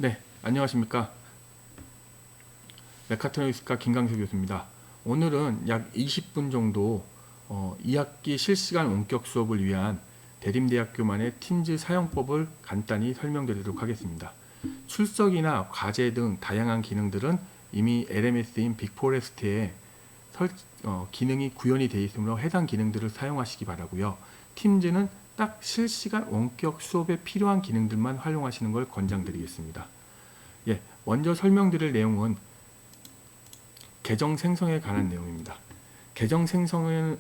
네, 안녕하십니까. 메카트로닉스과 김강수 교수입니다. 오늘은 약 20분 정도 2학기 실시간 원격 수업을 위한 대림대학교만의 팀즈 사용법을 간단히 설명드리도록 하겠습니다. 출석이나 과제 등 다양한 기능들은 이미 LMS인 빅포레스트에 기능이 구현이 되어 있으므로 해당 기능들을 사용하시기 바라고요. 팀즈는 딱 실시간 원격 수업에 필요한 기능들만 활용하시는 걸 권장드리겠습니다. 예, 먼저 설명드릴 내용은 계정 생성에 관한 내용입니다. 계정 생성을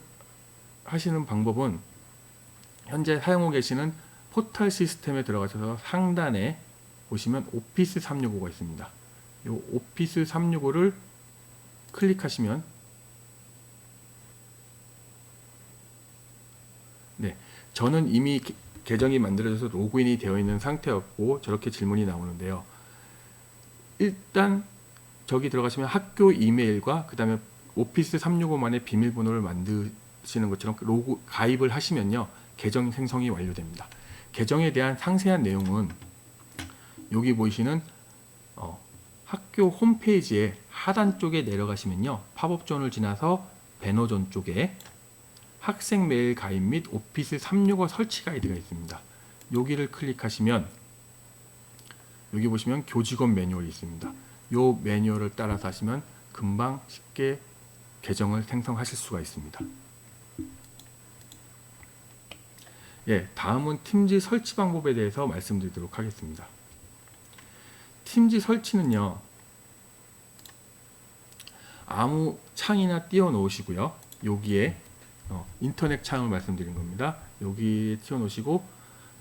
하시는 방법은 현재 사용하고 계시는 포털 시스템에 들어가셔서 상단에 보시면 오피스 365가 있습니다. 이 오피스 365를 클릭하시면 네, 저는 이미 계정이 만들어져서 로그인이 되어 있는 상태였고 저렇게 질문이 나오는데요. 일단 저기 들어가시면 학교 이메일과 그 다음에 오피스 365만의 비밀번호를 만드시는 것처럼 가입을 하시면요, 계정 생성이 완료됩니다. 계정에 대한 상세한 내용은 여기 보이시는 학교 홈페이지의 하단 쪽에 내려가시면요, 팝업존을 지나서 배너존 쪽에 학생 메일 가입 및 오피스 365 설치 가이드가 있습니다. 여기를 클릭하시면 여기 보시면 교직원 매뉴얼이 있습니다. 이 매뉴얼을 따라서 하시면 금방 쉽게 계정을 생성하실 수가 있습니다. 예, 다음은 팀즈 설치 방법에 대해서 말씀드리도록 하겠습니다. 팀즈 설치는요, 아무 창이나 띄워 놓으시고요. 여기에 인터넷 창을 말씀드린 겁니다. 여기에 띄워 놓으시고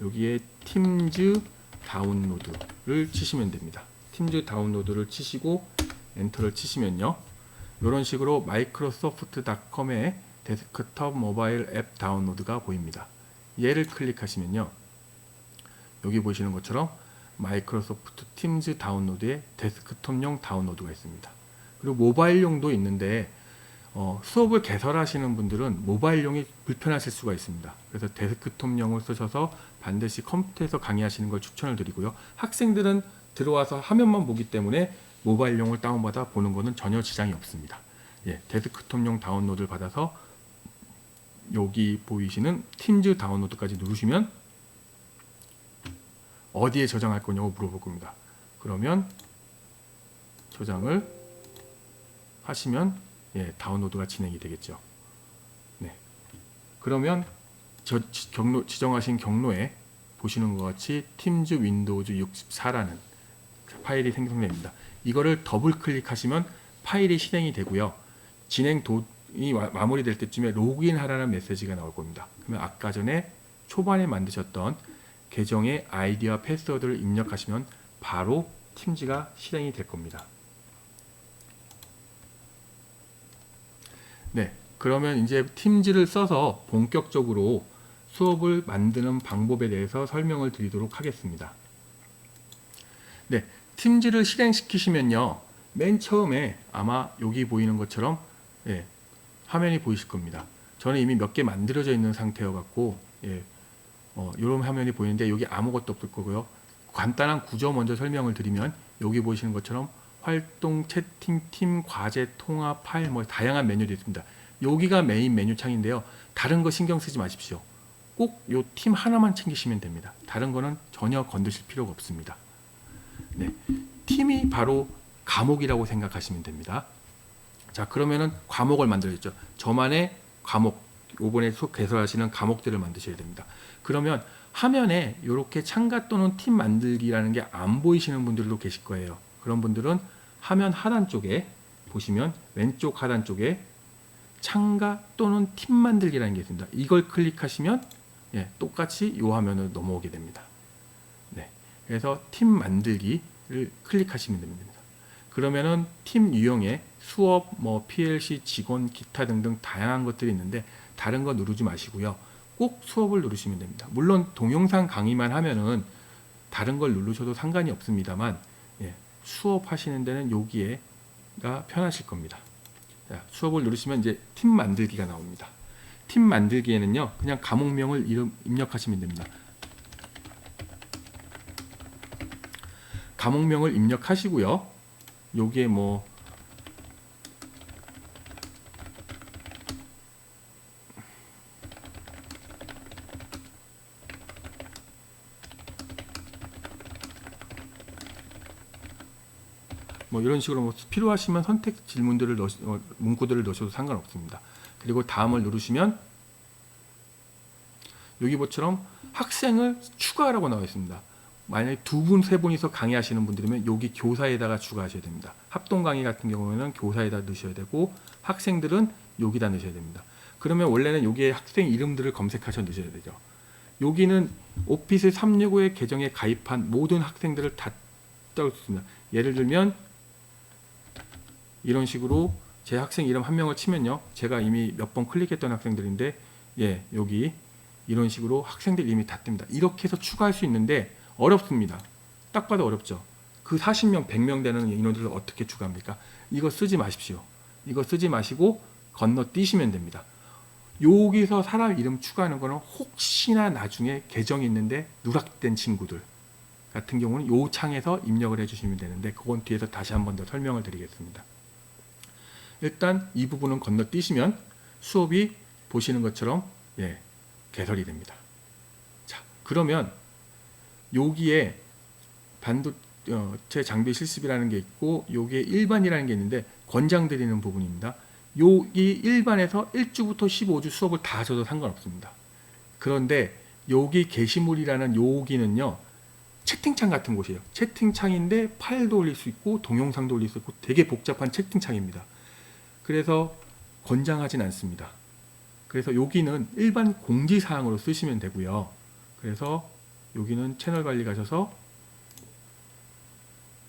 여기에 팀즈 다운로드를 치시면 됩니다. 팀즈 다운로드를 치시고 엔터를 치시면요, 이런 식으로 마이크로소프트.com의 데스크톱 모바일 앱 다운로드가 보입니다. 얘를 클릭하시면요, 여기 보시는 것처럼 마이크로소프트 팀즈 다운로드에 데스크톱용 다운로드가 있습니다. 그리고 모바일용도 있는데 수업을 개설하시는 분들은 모바일용이 불편하실 수가 있습니다. 그래서 데스크톱용을 쓰셔서 반드시 컴퓨터에서 강의하시는 걸 추천을 드리고요. 학생들은 들어와서 화면만 보기 때문에 모바일용을 다운받아 보는 것은 전혀 지장이 없습니다. 예, 데스크톱용 다운로드를 받아서 여기 보이시는 팀즈 다운로드까지 누르시면 어디에 저장할 거냐고 물어볼 겁니다. 그러면 저장을 하시면 다운로드가 진행이 되겠죠. 네. 그러면 지정하신 경로에 보시는 것 같이 팀즈 윈도우즈 64라는 파일이 생성됩니다. 이거를 더블 클릭하시면 파일이 실행이 되고요. 진행이 마무리될 때쯤에 로그인 하라는 메시지가 나올 겁니다. 그러면 아까 전에 초반에 만드셨던 계정의 아이디와 패스워드를 입력하시면 바로 팀즈가 실행이 될 겁니다. 네, 그러면 이제 팀즈를 써서 본격적으로 수업을 만드는 방법에 대해서 설명을 드리도록 하겠습니다. 네, 팀즈를 실행시키시면요, 맨 처음에 아마 여기 보이는 것처럼 화면이 보이실 겁니다. 저는 이미 몇 개 만들어져 있는 상태여 갖고 이런 화면이 보이는데 여기 아무것도 없을 거고요. 간단한 구조 먼저 설명을 드리면 여기 보시는 것처럼 활동, 채팅, 팀, 과제, 통합, 파일, 다양한 메뉴들이 있습니다. 여기가 메인 메뉴 창인데요. 다른 거 신경 쓰지 마십시오. 꼭 이 팀 하나만 챙기시면 됩니다. 다른 거는 전혀 건드실 필요가 없습니다. 네, 팀이 바로 과목이라고 생각하시면 됩니다. 자, 그러면은 과목을 만들어야죠. 저만의 과목, 이번에 수업 개설하시는 과목들을 만드셔야 됩니다. 그러면 화면에 이렇게 참가 또는 팀 만들기라는 게 안 보이시는 분들도 계실 거예요. 그런 분들은 화면 하단 쪽에 보시면 왼쪽 하단 쪽에 참가 또는 팀 만들기라는 게 있습니다. 이걸 클릭하시면 똑같이 이 화면으로 넘어오게 됩니다. 네, 그래서 팀 만들기를 클릭하시면 됩니다. 그러면은 팀 유형의 수업, PLC, 직원, 기타 등등 다양한 것들이 있는데 다른 거 누르지 마시고요. 꼭 수업을 누르시면 됩니다. 물론 동영상 강의만 하면은 다른 걸 누르셔도 상관이 없습니다만 수업 하시는 데는 여기가 편하실 겁니다. 자, 수업을 누르시면 이제 팀 만들기가 나옵니다. 팀 만들기에는요, 그냥 과목명을 입력하시면 됩니다. 과목명을 입력하시고요. 여기에 뭐 이런 식으로 뭐 필요하시면 선택 질문들을 문구들을 넣으셔도 상관없습니다. 그리고 다음을 누르시면 여기 보처럼 학생을 추가하라고 나와 있습니다. 만약에 2분, 3분이서 강의하시는 분들이면 여기 교사에다가 추가하셔야 됩니다. 합동 강의 같은 경우에는 교사에다 넣으셔야 되고 학생들은 여기다 넣으셔야 됩니다. 그러면 원래는 여기에 학생 이름들을 검색하셔 넣으셔야 되죠. 여기는 오피스 365의 계정에 가입한 모든 학생들을 다 떠올 수 있습니다. 예를 들면 이런 식으로 제 학생 이름 한 명을 치면요, 제가 이미 몇 번 클릭했던 학생들인데, 예, 여기 이런 식으로 학생들 이름이 다 뜹니다. 이렇게 해서 추가할 수 있는데 어렵습니다. 딱 봐도 어렵죠. 그 40명, 100명 되는 인원들을 어떻게 추가합니까? 이거 쓰지 마십시오. 이거 쓰지 마시고 건너뛰시면 됩니다. 여기서 사람 이름 추가하는 거는 혹시나 나중에 계정이 있는데 누락된 친구들 같은 경우는 이 창에서 입력을 해주시면 되는데, 그건 뒤에서 다시 한 번 더 설명을 드리겠습니다. 일단 이 부분은 건너뛰시면 수업이 보시는 것처럼, 예, 개설이 됩니다. 자, 그러면 여기에 반도체 장비 실습이라는 게 있고 여기에 일반이라는 게 있는데 권장드리는 부분입니다. 여기 일반에서 1주부터 15주 수업을 다 하셔도 상관없습니다. 그런데 여기 게시물이라는 여기는요, 채팅창 같은 곳이에요. 채팅창인데 파일도 올릴 수 있고 동영상도 올릴 수 있고 되게 복잡한 채팅창입니다. 그래서 권장하진 않습니다. 그래서 여기는 일반 공지사항으로 쓰시면 되고요. 그래서 여기는 채널 관리 가셔서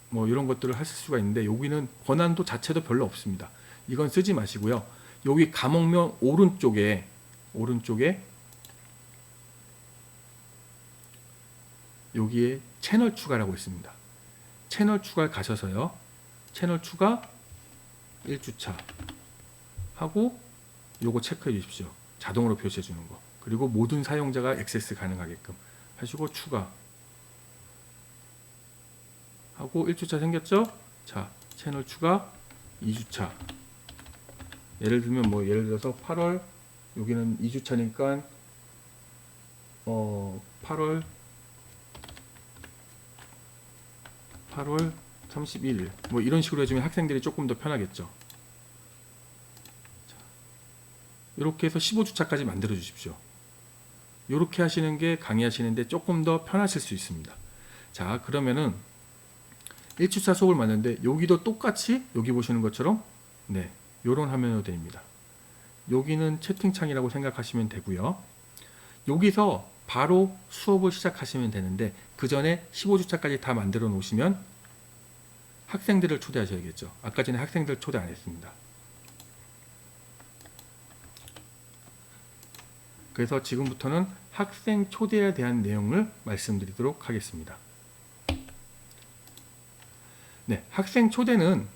뭐 이런 것들을 하실 수가 있는데 여기는 권한도 자체도 별로 없습니다. 이건 쓰지 마시고요. 여기 과목명 오른쪽에 여기에 채널 추가라고 있습니다. 채널 추가를 가셔서요, 채널 추가 1주차 하고 요거 체크해 주십시오. 자동으로 표시해 주는 거. 그리고 모든 사용자가 액세스 가능하게끔 하시고 추가 하고 1주차 생겼죠? 자, 채널 추가 2주차. 예를 들면 뭐 예를 들어서 8월 여기는 2주차니까 8월 31일 뭐 이런 식으로 해주면 학생들이 조금 더 편하겠죠. 자, 이렇게 해서 15주차까지 만들어 주십시오. 이렇게 하시는 게 강의하시는데 조금 더 편하실 수 있습니다. 자, 그러면은 1주차 수업을 만드는데 여기도 똑같이 여기 보시는 것처럼, 네, 요런 화면으로 됩니다. 여기는 채팅창이라고 생각하시면 되고요. 여기서 바로 수업을 시작하시면 되는데 그 전에 15주차까지 다 만들어 놓으시면 학생들을 초대하셔야겠죠. 아까 전에 학생들 초대 안 했습니다. 그래서 지금부터는 학생 초대에 대한 내용을 말씀드리도록 하겠습니다. 네, 학생 초대는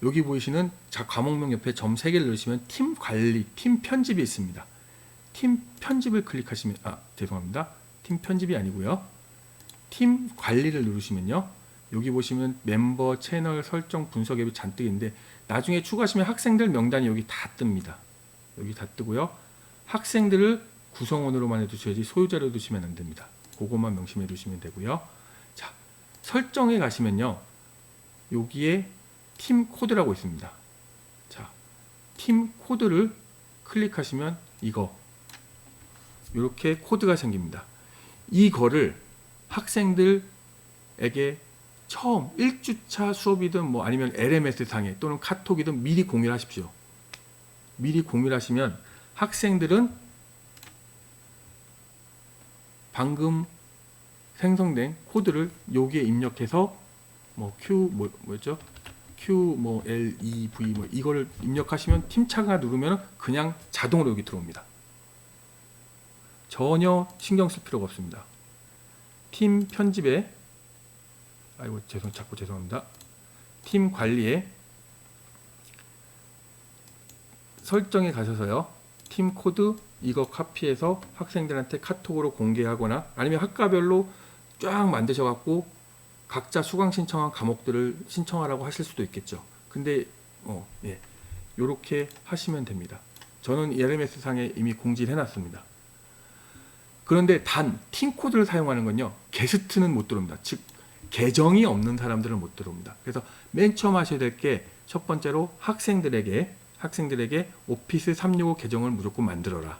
여기 보이시는 과목명 옆에 점 3개를 누르시면 팀 관리, 팀 편집이 있습니다. 팀 편집을 클릭하시면, 죄송합니다. 팀 편집이 아니고요. 팀 관리를 누르시면요, 여기 보시면 멤버, 채널, 설정, 분석 앱이 잔뜩 있는데 나중에 추가하시면 학생들 명단이 여기 다 뜹니다. 여기 다 뜨고요. 학생들을 구성원으로만 해두셔야지 소유자로 두시면 안 됩니다. 그것만 명심해 두시면 되고요. 자, 설정에 가시면요, 여기에 팀 코드라고 있습니다. 자, 팀 코드를 클릭하시면 이렇게 코드가 생깁니다. 이거를 학생들에게 처음 1주차 수업이든 뭐 아니면 LMS 상에 또는 카톡이든 미리 공유를 하십시오. 미리 공유를 하시면 학생들은 방금 생성된 코드를 여기에 입력해서 뭐 QLEV 이거를 입력하시면 팀차가 누르면 그냥 자동으로 여기 들어옵니다. 전혀 신경 쓸 필요가 없습니다. 팀 편집에 자꾸 죄송합니다. 팀 관리에 설정에 가셔서요, 팀 코드 이거 카피해서 학생들한테 카톡으로 공개하거나 아니면 학과별로 쫙 만드셔갖고 각자 수강 신청한 과목들을 신청하라고 하실 수도 있겠죠. 근데 예, 요렇게 하시면 됩니다. 저는 LMS 상에 이미 공지를 해놨습니다. 그런데 단 팀 코드를 사용하는 건요, 게스트는 못 들어옵니다. 즉 계정이 없는 사람들은 못 들어옵니다. 그래서 맨 처음 하셔야 될 게 첫 번째로 학생들에게 오피스 365 계정을 무조건 만들어라.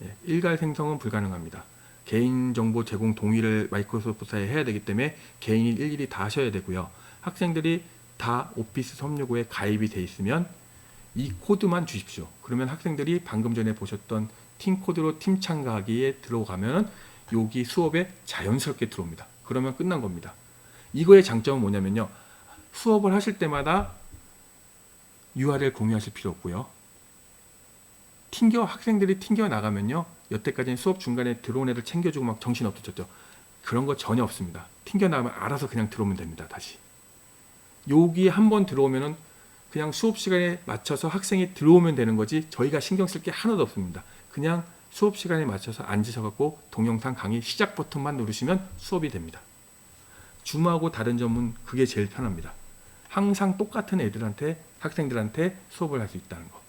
예, 일괄 생성은 불가능합니다. 개인정보 제공 동의를 마이크로소프트사에 해야 되기 때문에 개인이 일일이 다 하셔야 되고요. 학생들이 다 오피스 365에 가입이 돼 있으면 이 코드만 주십시오. 그러면 학생들이 방금 전에 보셨던 팀 코드로 팀 참가하기에 들어가면 여기 수업에 자연스럽게 들어옵니다. 그러면 끝난 겁니다. 이거의 장점은 뭐냐면요, 수업을 하실 때마다 URL 공유하실 필요 없고요. 학생들이 튕겨 나가면요, 여태까지는 수업 중간에 들어온 애들 챙겨주고 막 정신 없었죠. 그런 거 전혀 없습니다. 튕겨 나가면 알아서 그냥 들어오면 됩니다. 다시 여기 한번 들어오면은 그냥 수업 시간에 맞춰서 학생이 들어오면 되는 거지, 저희가 신경 쓸 게 하나도 없습니다. 그냥 수업 시간에 맞춰서 앉으셔갖고 동영상 강의 시작 버튼만 누르시면 수업이 됩니다. 줌하고 다른 점은 그게 제일 편합니다. 항상 똑같은 학생들한테 수업을 할 수 있다는 거.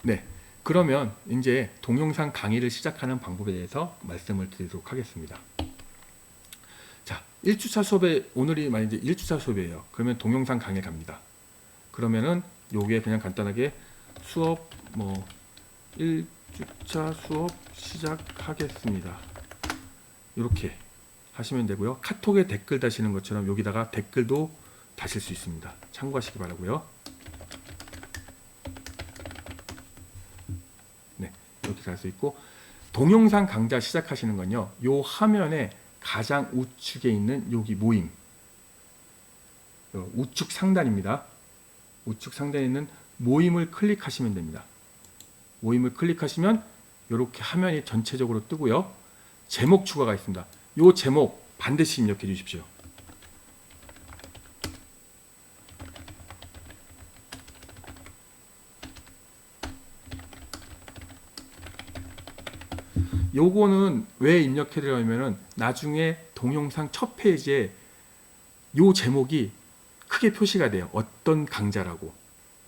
네, 그러면 이제 동영상 강의를 시작하는 방법에 대해서 말씀을 드리도록 하겠습니다. 자, 1주차 수업에, 오늘이 만약 이제 1주차 수업이에요. 그러면 동영상 강의 갑니다. 그러면은 요게 그냥 간단하게 수업 1주차 수업 시작하겠습니다. 이렇게 하시면 되고요. 카톡에 댓글 다시는 것처럼 여기다가 댓글도 다실 수 있습니다. 참고하시기 바라고요. 네, 이렇게 할 수 있고, 동영상 강좌 시작하시는 건요, 요 화면에 가장 우측에 있는 여기 모임, 우측 상단입니다. 우측 상단에 있는 모임을 클릭하시면 됩니다. 모임을 클릭하시면 이렇게 화면이 전체적으로 뜨고요. 제목 추가가 있습니다. 이 제목 반드시 입력해 주십시오. 요거는 왜 입력해 드리냐면은 나중에 동영상 첫 페이지에 요 제목이 크게 표시가 돼요. 어떤 강좌라고.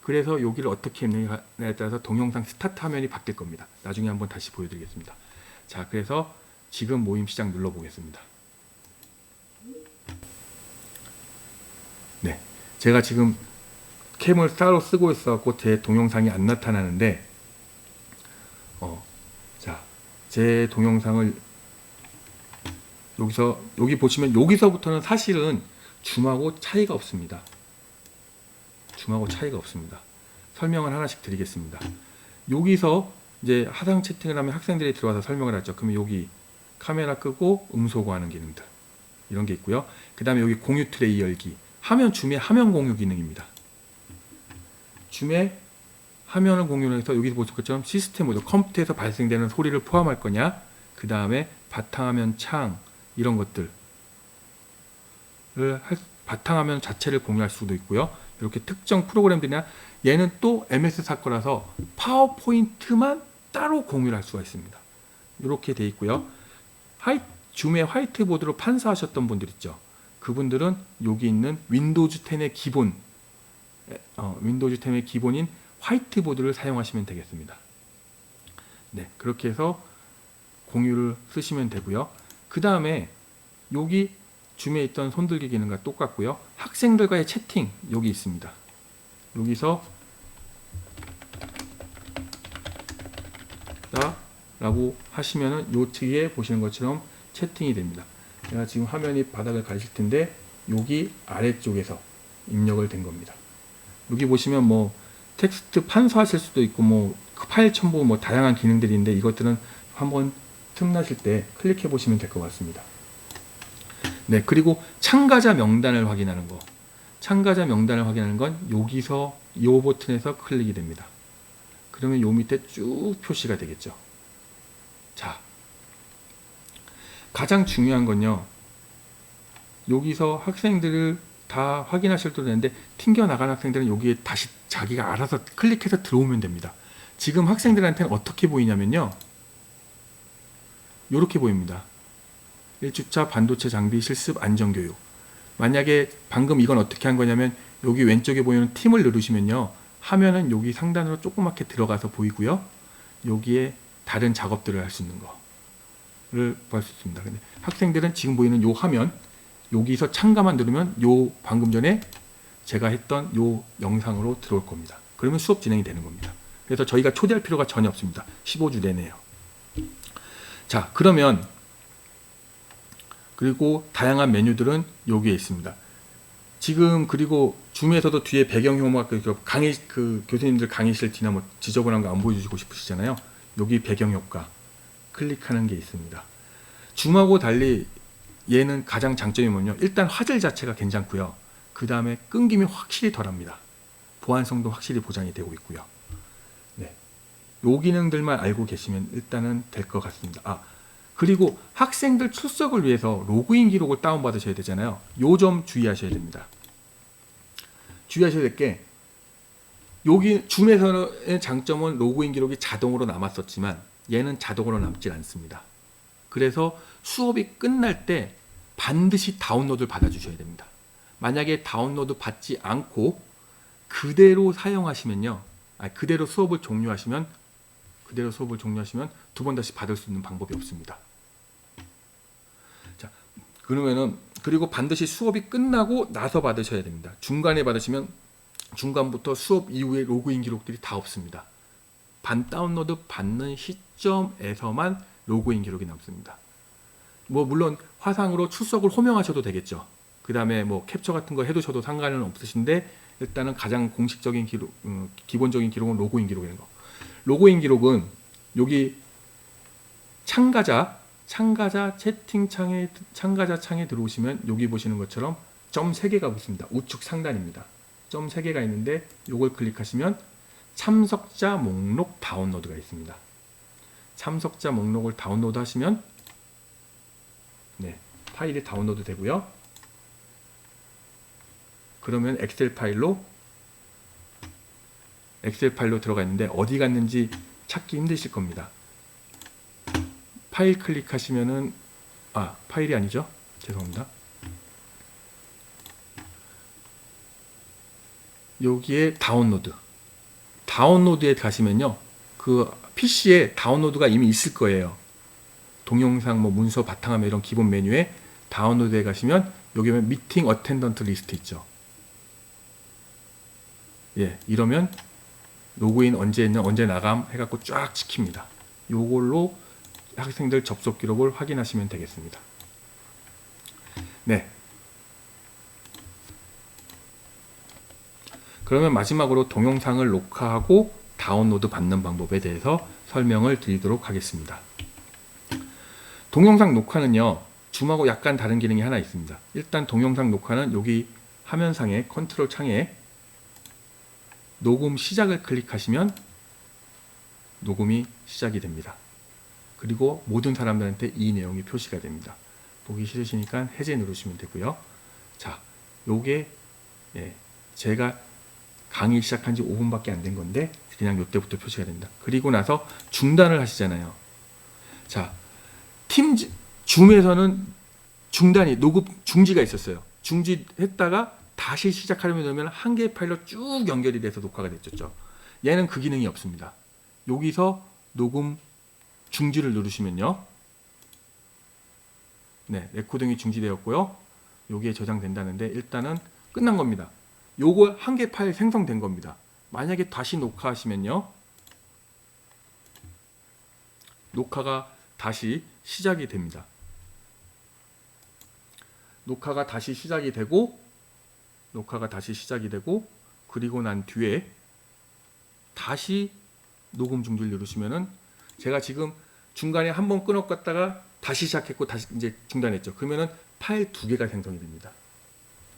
그래서 여기를 어떻게 입력하냐에 따라서 동영상 스타트 화면이 바뀔 겁니다. 나중에 한번 다시 보여드리겠습니다. 자, 그래서 지금 모임 시작 눌러보겠습니다. 네, 제가 지금 캠을 따로 쓰고 있어서 제 동영상이 안 나타나는데, 자, 제 동영상을 여기 보시면 여기서부터는 사실은 줌하고 차이가 없습니다. 줌하고 차이가 없습니다. 설명을 하나씩 드리겠습니다. 여기서 이제 화상 채팅을 하면 학생들이 들어와서 설명을 하죠. 그러면 여기 카메라 끄고 음소거하는 기능들, 이런 게 있고요. 그 다음에 여기 공유 트레이 열기, 줌의 화면 공유 기능입니다. 줌의 화면을 공유를 해서 여기 보실 것처럼 시스템 모드, 컴퓨터에서 발생되는 소리를 포함할 거냐, 그 다음에 바탕화면 창, 이런 것들을 바탕화면 자체를 공유할 수도 있고요. 이렇게 특정 프로그램들이나, 얘는 또 MS 사거라서 파워포인트만 따로 공유를 할 수가 있습니다. 이렇게 돼 있고요. 줌의 화이트보드로 판사하셨던 분들 있죠. 그분들은 여기 있는 윈도우즈 10의 기본인 화이트보드를 사용하시면 되겠습니다. 네, 그렇게 해서 공유를 쓰시면 되고요. 그 다음에 여기 줌에 있던 손들기 기능과 똑같고요. 학생들과의 채팅 여기 있습니다. 여기서 라고 하시면은 요 뒤에 보시는 것처럼 채팅이 됩니다. 제가 지금 화면이 바닥을 가리실 텐데 여기 아래쪽에서 입력을 된 겁니다. 여기 보시면 뭐 텍스트 판서하실 수도 있고 파일 첨부 다양한 기능들인데, 이것들은 한번 틈나실 때 클릭해 보시면 될 것 같습니다. 네, 그리고 참가자 명단을 확인하는 거. 참가자 명단을 확인하는 건 여기서 이 버튼에서 클릭이 됩니다. 그러면 요 밑에 쭉 표시가 되겠죠. 자, 가장 중요한 건요, 여기서 학생들을 다 확인하실 도 되는데 튕겨 나간 학생들은 여기에 다시 자기가 알아서 클릭해서 들어오면 됩니다. 지금 학생들한테는 어떻게 보이냐면요, 이렇게 보입니다. 1주차 반도체 장비 실습 안전교육. 만약에 방금 이건 어떻게 한 거냐면 여기 왼쪽에 보이는 팀을 누르시면요. 화면은 여기 상단으로 조그맣게 들어가서 보이고요. 여기에 다른 작업들을 할 수 있는 거를 볼 수 있습니다. 근데 학생들은 지금 보이는 요 화면 여기서 참가만 누르면 요 방금 전에 제가 했던 요 영상으로 들어올 겁니다. 그러면 수업 진행이 되는 겁니다. 그래서 저희가 초대할 필요가 전혀 없습니다. 15주 내내요. 자, 그러면 그리고 다양한 메뉴들은 여기에 있습니다. 지금 그리고 줌에서도 뒤에 배경효과 강의 그 교수님들 강의실 뒤나 뭐 지저분한 거 안 보여주시고 싶으시잖아요. 여기 배경효과 클릭하는 게 있습니다. 줌하고 달리 얘는 가장 장점이 뭐냐면 일단 화질 자체가 괜찮고요. 그 다음에 끊김이 확실히 덜합니다. 보안성도 확실히 보장이 되고 있고요. 네, 요 기능들만 알고 계시면 일단은 될 것 같습니다. 그리고 학생들 출석을 위해서 로그인 기록을 다운받으셔야 되잖아요. 요 점 주의하셔야 됩니다. 주의하셔야 될 게 여기 줌에서의 장점은 로그인 기록이 자동으로 남았었지만 얘는 자동으로 남질 않습니다. 그래서 수업이 끝날 때 반드시 다운로드를 받아주셔야 됩니다. 만약에 다운로드 받지 않고 그대로 사용하시면요. 그대로 수업을 종료하시면 두 번 다시 받을 수 있는 방법이 없습니다. 자, 그러면은 그리고 반드시 수업이 끝나고 나서 받으셔야 됩니다. 중간에 받으시면 중간부터 수업 이후에 로그인 기록들이 다 없습니다. 반 다운로드 받는 시점에서만 로그인 기록이 남습니다. 뭐 물론 화상으로 출석을 호명하셔도 되겠죠. 그 다음에 뭐 캡처 같은 거 해두셔도 상관은 없으신데 일단은 가장 공식적인 기록, 기본적인 기록은 로그인 기록이라는 거. 로그인 기록은 여기 참가자 채팅창에 참가자 창에 들어오시면 여기 보시는 것처럼 점 3개가 붙습니다. 우측 상단입니다. 점 3개가 있는데 이걸 클릭하시면 참석자 목록 다운로드가 있습니다. 참석자 목록을 다운로드 하시면 네, 파일이 다운로드 되고요. 그러면 엑셀 파일로 들어가 있는데 어디 갔는지 찾기 힘드실 겁니다. 파일 클릭하시면은 파일이 아니죠? 죄송합니다. 여기에 다운로드에 가시면요. 그 PC에 다운로드가 이미 있을 거예요. 동영상, 뭐 문서, 바탕화면 이런 기본 메뉴에 다운로드에 가시면 여기 보면 미팅 어텐던트 리스트 있죠. 예, 이러면 로그인 언제 했냐, 언제 나감 해갖고 쫙 찍힙니다. 요걸로 학생들 접속 기록을 확인하시면 되겠습니다. 네. 그러면 마지막으로 동영상을 녹화하고 다운로드 받는 방법에 대해서 설명을 드리도록 하겠습니다. 동영상 녹화는요, 줌하고 약간 다른 기능이 하나 있습니다. 일단 동영상 녹화는 여기 화면상의 컨트롤 창에 녹음 시작을 클릭하시면 녹음이 시작이 됩니다. 그리고 모든 사람들한테 이 내용이 표시가 됩니다. 보기 싫으시니까 해제 누르시면 되고요. 자, 요게 제가 강의 시작한 지 5분밖에 안 된 건데 그냥 요때부터 표시가 됩니다. 그리고 나서 중단을 하시잖아요. 자, 줌에서는 녹음 중지가 있었어요. 중지했다가 다시 시작하려면 되면 한 개의 파일로 쭉 연결이 돼서 녹화가 됐죠. 얘는 그 기능이 없습니다. 여기서 녹음 중지를 누르시면요. 네, 레코딩이 중지되었고요. 여기에 저장된다는데 일단은 끝난 겁니다. 요거 한 개 파일 생성된 겁니다. 만약에 다시 녹화하시면요. 녹화가 다시 시작이 됩니다. 녹화가 다시 시작이 되고 그리고 난 뒤에 다시 녹음 중지를 누르시면은 제가 지금 중간에 한번 끊었다가 다시 시작했고 다시 이제 중단했죠. 그러면은 파일 2개가 생성이 됩니다.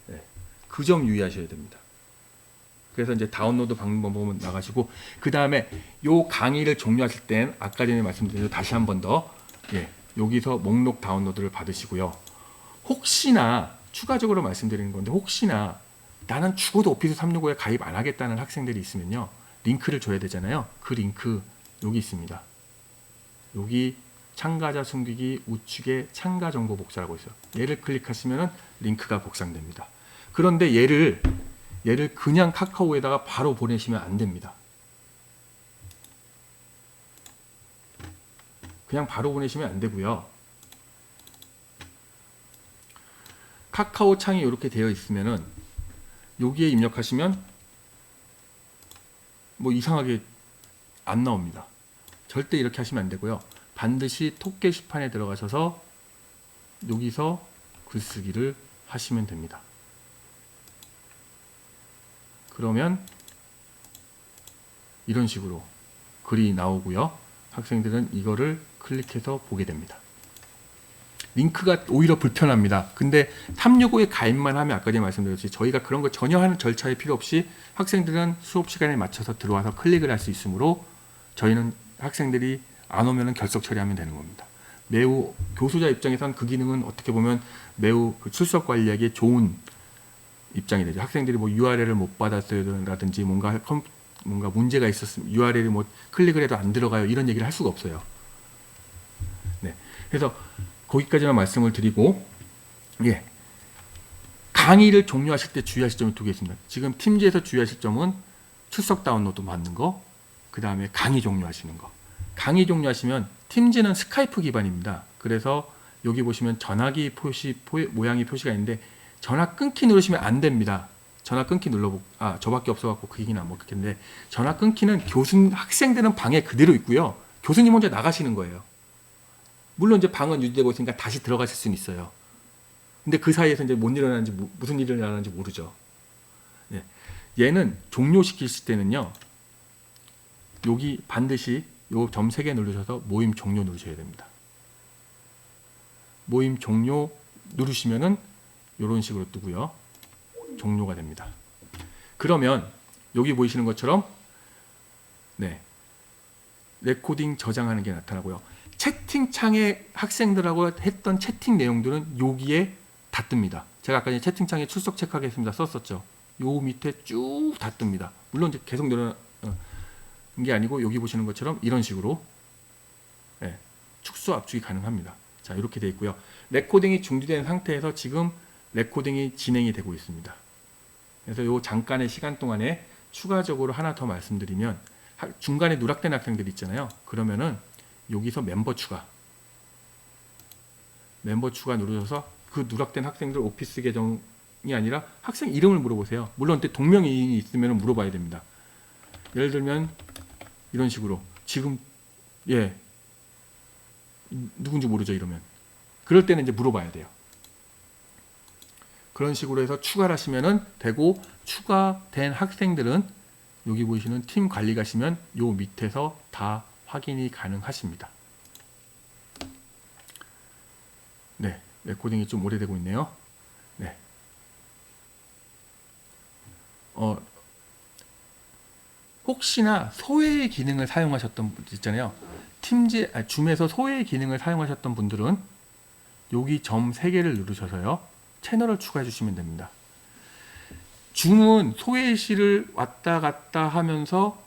네, 그 점 유의하셔야 됩니다. 그래서 이제 다운로드 방법은 나가시고 그 다음에 요 강의를 종료하실 땐 아까 전에 말씀드린 대로 다시 한 번 더 여기서 목록 다운로드를 받으시고요. 혹시나 추가적으로 말씀드리는 건데 혹시나 나는 죽어도 오피스 365에 가입 안 하겠다는 학생들이 있으면요. 링크를 줘야 되잖아요. 그 링크 여기 있습니다. 여기 참가자 숨기기 우측에 참가 정보 복사라고 있어요. 얘를 클릭하시면 링크가 복사됩니다. 그런데 얘를 그냥 카카오에다가 바로 보내시면 안 됩니다. 그냥 바로 보내시면 안 되고요. 카카오 창이 이렇게 되어 있으면은 여기에 입력하시면 뭐 이상하게 안 나옵니다. 절대 이렇게 하시면 안 되고요. 반드시 톡 게시판에 들어가셔서 여기서 글쓰기를 하시면 됩니다. 그러면 이런 식으로 글이 나오고요. 학생들은 이거를 클릭해서 보게 됩니다. 링크가 오히려 불편합니다. 근데 365에 가입만 하면 아까 전에 말씀드렸듯이 저희가 그런 거 전혀 하는 절차에 필요 없이 학생들은 수업 시간에 맞춰서 들어와서 클릭을 할 수 있으므로 저희는 학생들이 안 오면 결석 처리하면 되는 겁니다. 매우 교수자 입장에선 그 기능은 어떻게 보면 매우 출석 관리하기에 좋은 입장이 되죠. 학생들이 뭐 URL을 못 받았다든지 뭔가 문제가 있었으면 URL이 뭐 클릭을 해도 안 들어가요. 이런 얘기를 할 수가 없어요. 네. 그래서 거기까지만 말씀을 드리고, 예. 강의를 종료하실 때 주의하실 점이 두 개 있습니다. 지금 팀즈에서 주의하실 점은 출석 다운로드 받는 거, 그 다음에 강의 종료하시는 거. 강의 종료하시면 팀즈는 스카이프 기반입니다. 그래서 여기 보시면 전화기 모양이 표시가 있는데 전화 끊기 누르시면 안 됩니다. 전화 끊기 눌러보고, 저밖에 없어갖고 그 얘기는 안 먹겠는데, 전화 끊기는 학생들은 방에 그대로 있고요. 교수님 혼자 나가시는 거예요. 물론 이제 방은 유지되고 있으니까 다시 들어가실 수는 있어요. 근데 그 사이에서 이제 무슨 일이 일어나는지 모르죠. 네. 얘는 종료시키실 때는요, 여기 반드시 요 점 3개 누르셔서 모임 종료 누르셔야 됩니다. 모임 종료 누르시면은 이런 식으로 뜨고요. 종료가 됩니다. 그러면 여기 보이시는 것처럼 네, 레코딩 저장하는 게 나타나고요. 채팅창에 학생들하고 했던 채팅 내용들은 여기에 다 뜹니다. 제가 아까 채팅창에 출석 체크하겠습니다 썼었죠. 요 밑에 쭉 다 뜹니다. 물론 이제 계속 늘어나는 게 아니고 여기 보시는 것처럼 이런 식으로 네, 축소 압축이 가능합니다. 자, 이렇게 되어 있고요. 레코딩이 중지된 상태에서 지금 레코딩이 진행이 되고 있습니다. 그래서 요 잠깐의 시간 동안에 추가적으로 하나 더 말씀드리면, 중간에 누락된 학생들 있잖아요. 그러면은 여기서 멤버 추가 누르셔서 그 누락된 학생들 오피스 계정이 아니라 학생 이름을 물어보세요. 물론 동명이인이 있으면 물어봐야 됩니다. 예를 들면 이런 식으로 지금 누군지 모르죠 이러면. 그럴 때는 이제 물어봐야 돼요. 그런 식으로 해서 추가를 하시면 되고, 추가된 학생들은 여기 보시는 팀 관리 가시면 요 밑에서 다 확인이 가능하십니다. 네, 레코딩이 좀 오래되고 있네요. 네. 혹시나 소외의 기능을 사용하셨던 분 있잖아요. 줌에서 소외의 기능을 사용하셨던 분들은 여기 점 3개를 누르셔서요. 채널을 추가해 주시면 됩니다. 줌은 소외시를 왔다 갔다 하면서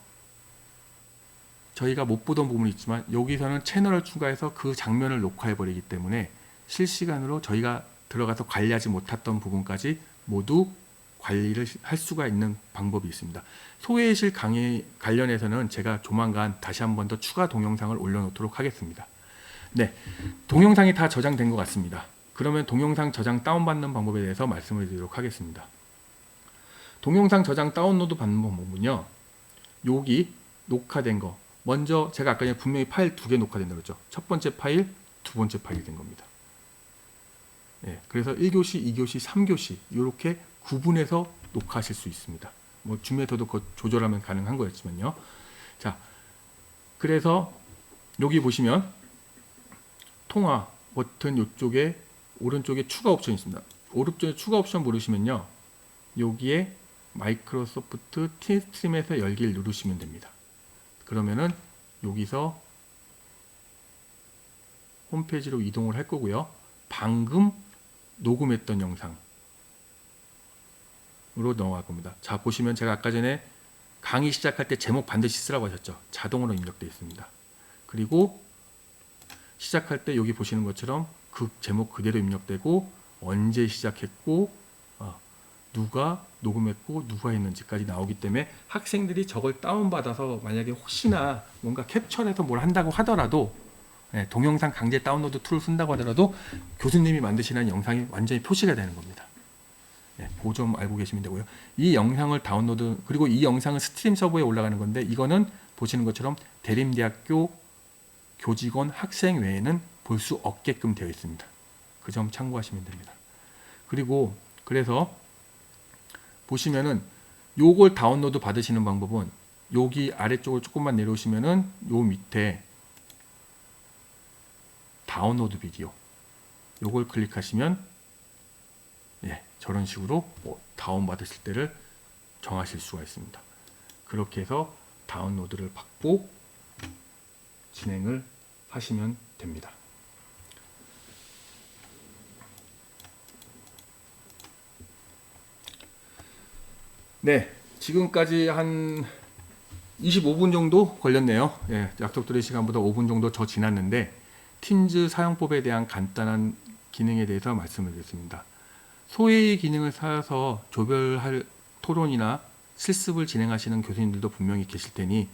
저희가 못 보던 부분이 있지만 여기서는 채널을 추가해서 그 장면을 녹화해 버리기 때문에 실시간으로 저희가 들어가서 관리하지 못했던 부분까지 모두 관리를 할 수가 있는 방법이 있습니다. 소외실 강의 관련해서는 제가 조만간 다시 한 번 더 추가 동영상을 올려놓도록 하겠습니다. 네, 동영상이 다 저장된 것 같습니다. 그러면 동영상 저장 다운받는 방법에 대해서 말씀을 드리도록 하겠습니다. 동영상 저장 다운로드 받는 방법은요, 여기 녹화된 거, 먼저 제가 아까 전에 분명히 파일 2개 녹화된다고 했죠. 첫 번째 파일, 두 번째 파일이 된 겁니다. 네, 그래서 1교시, 2교시, 3교시 이렇게 구분해서 녹화하실 수 있습니다. 뭐 줌에서도 조절하면 가능한 거였지만요. 자, 그래서 여기 보시면 통화 버튼 이쪽에 오른쪽에 추가 옵션이 있습니다. 오른쪽에 추가 옵션 누르시면요, 여기에 마이크로소프트 팀스트림에서 열기를 누르시면 됩니다. 그러면은 여기서 홈페이지로 이동을 할 거고요. 방금 녹음했던 영상으로 넘어갈 겁니다. 자, 보시면 제가 아까 전에 강의 시작할 때 제목 반드시 쓰라고 하셨죠. 자동으로 입력되어 있습니다. 그리고 시작할 때 여기 보시는 것처럼 그 제목 그대로 입력되고 언제 시작했고 누가 녹음했고 누가 했는지까지 나오기 때문에 학생들이 저걸 다운받아서 만약에 혹시나 뭔가 캡처해서 뭘 한다고 하더라도 동영상 강제 다운로드 툴을 쓴다고 하더라도 교수님이 만드시는 영상이 완전히 표시가 되는 겁니다. 그 점 알고 계시면 되고요. 이 영상을 다운로드, 그리고 이 영상은 스트림 서버에 올라가는 건데 이거는 보시는 것처럼 대림대학교 교직원 학생 외에는 볼 수 없게끔 되어 있습니다. 그 점 참고하시면 됩니다. 그리고 그래서 보시면은 요걸 다운로드 받으시는 방법은 여기 아래쪽을 조금만 내려오시면은 요 밑에 다운로드 비디오 요걸 클릭하시면 저런 식으로 다운 받으실 때를 정하실 수가 있습니다. 그렇게 해서 다운로드를 받고 진행을 하시면 됩니다. 네, 지금까지 한 25분 정도 걸렸네요. 약속드린 시간보다 5분 정도 더 지났는데 팀즈 사용법에 대한 간단한 기능에 대해서 말씀을 드렸습니다. 소회의 기능을 사서 조별할 토론이나 실습을 진행하시는 교수님들도 분명히 계실 테니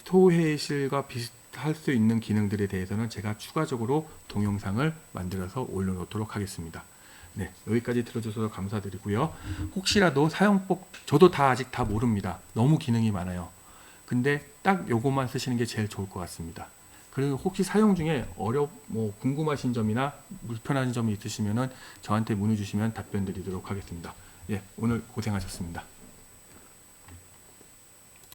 소회의실과 비슷할 수 있는 기능들에 대해서는 제가 추가적으로 동영상을 만들어서 올려놓도록 하겠습니다. 네, 여기까지 들어주셔서 감사드리고요. 혹시라도 사용법, 저도 아직 다 모릅니다. 너무 기능이 많아요. 근데 딱 요것만 쓰시는 게 제일 좋을 것 같습니다. 그리고 혹시 사용 중에 궁금하신 점이나 불편한 점이 있으시면은 저한테 문의 주시면 답변 드리도록 하겠습니다. 오늘 고생하셨습니다.